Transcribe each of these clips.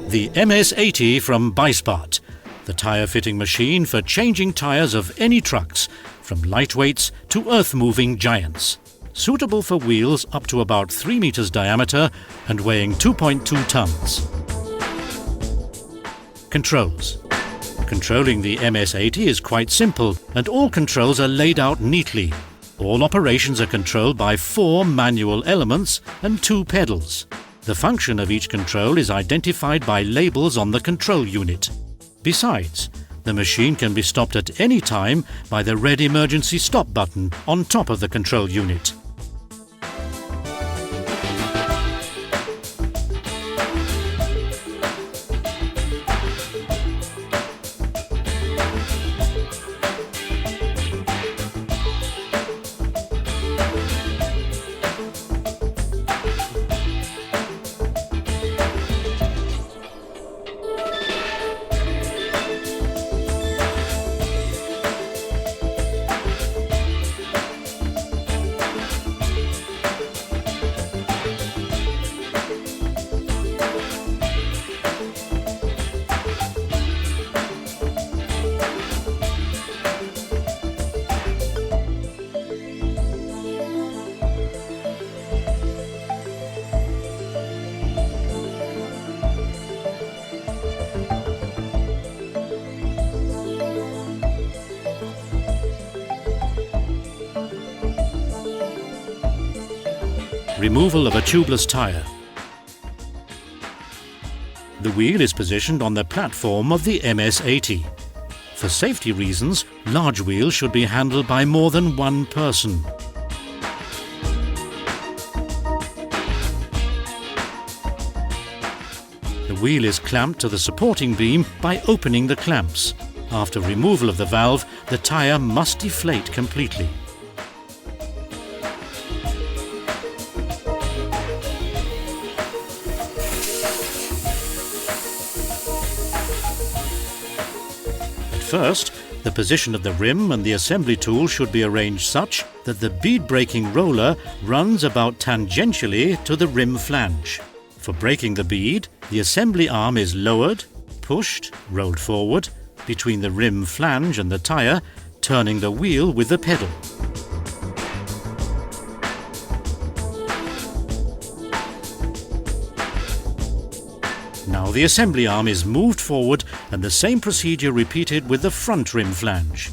The MS-80 from Beissbarth, the tyre fitting machine for changing tyres of any trucks, from lightweights to earth-moving giants. Suitable for wheels up to about 3 meters diameter and weighing 2.2 tons. Controls. Controlling the MS-80 is quite simple, and all controls are laid out neatly. All operations are controlled by 4 manual elements and 2 pedals. The function of each control is identified by labels on the control unit. Besides, the machine can be stopped at any time by the red emergency stop button on top of the control unit. Removal of a tubeless tyre. The wheel is positioned on the platform of the MS-80. For safety reasons, large wheels should be handled by more than one person. The wheel is clamped to the supporting beam by opening the clamps. After removal of the valve, the tyre must deflate completely. First, the position of the rim and the assembly tool should be arranged such that the bead braking roller runs about tangentially to the rim flange. For braking the bead, the assembly arm is lowered, pushed, rolled forward between the rim flange and the tyre, turning the wheel with the pedal. Now the assembly arm is moved forward and the same procedure repeated with the front rim flange.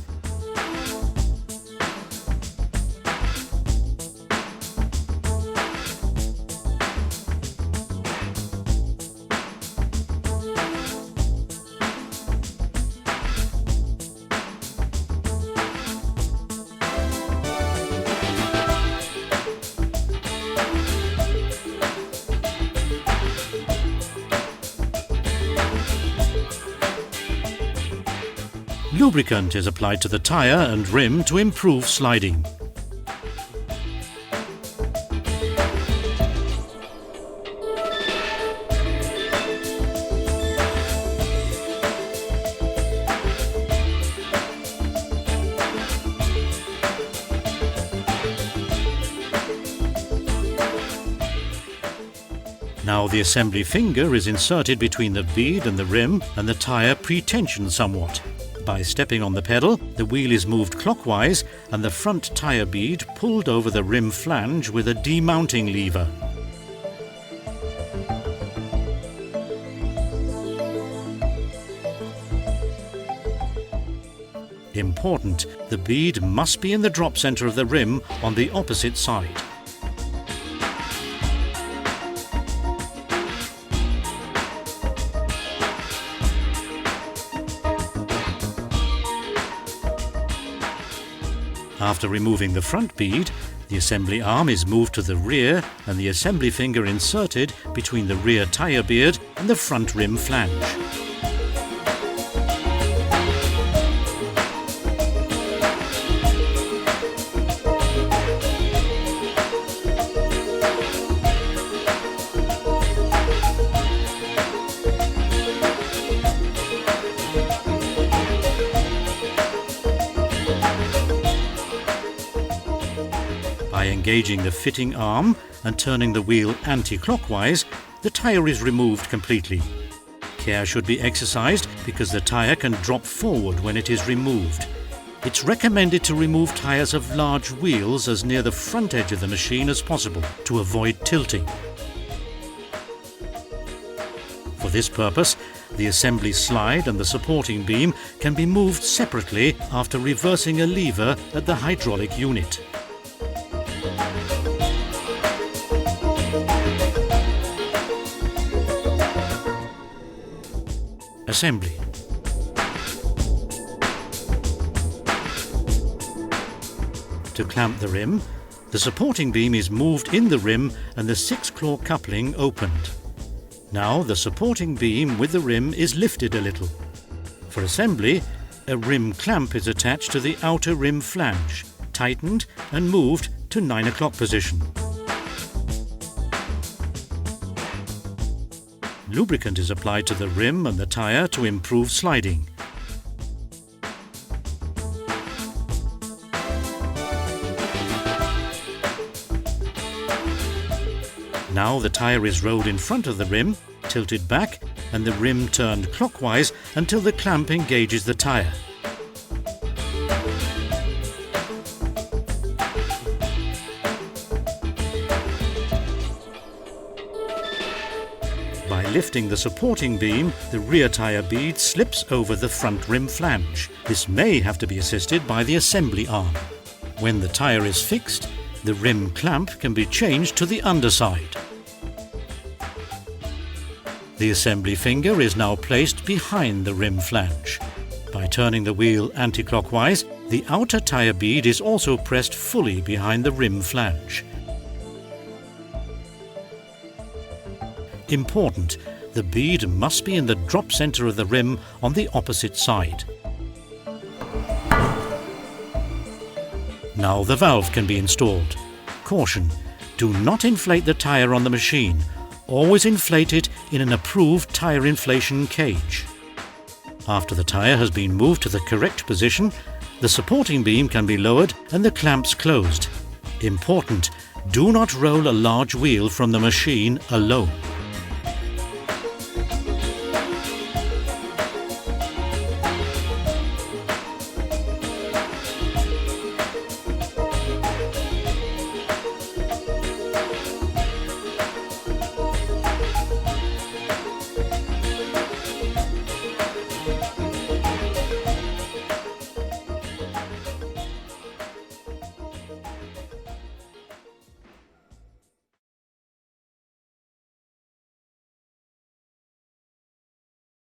Lubricant is applied to the tyre and rim to improve sliding. Now the assembly finger is inserted between the bead and the rim, and the tyre pre-tensioned somewhat. By stepping on the pedal, the wheel is moved clockwise and the front tyre bead pulled over the rim flange with a demounting lever. Important, the bead must be in the drop centre of the rim on the opposite side. After removing the front bead, the assembly arm is moved to the rear and the assembly finger inserted between the rear tyre beard and the front rim flange. By engaging the fitting arm and turning the wheel anti-clockwise, the tyre is removed completely. Care should be exercised because the tyre can drop forward when it is removed. It's recommended to remove tyres of large wheels as near the front edge of the machine as possible to avoid tilting. For this purpose, the assembly slide and the supporting beam can be moved separately after reversing a lever at the hydraulic unit. Assembly. To clamp the rim, the supporting beam is moved in the rim and the 6-claw coupling opened. Now the supporting beam with the rim is lifted a little. For assembly, a rim clamp is attached to the outer rim flange, tightened and moved to 9 o'clock position. Lubricant is applied to the rim and the tyre to improve sliding. Now the tyre is rolled in front of the rim, tilted back, and the rim turned clockwise until the clamp engages the tyre. By lifting the supporting beam, the rear tyre bead slips over the front rim flange. This may have to be assisted by the assembly arm. When the tyre is fixed, the rim clamp can be changed to the underside. The assembly finger is now placed behind the rim flange. By turning the wheel anti-clockwise, the outer tyre bead is also pressed fully behind the rim flange. Important, the bead must be in the drop centre of the rim on the opposite side. Now the valve can be installed. Caution, do not inflate the tyre on the machine. Always inflate it in an approved tyre inflation cage. After the tyre has been moved to the correct position, the supporting beam can be lowered and the clamps closed. Important, do not roll a large wheel from the machine alone.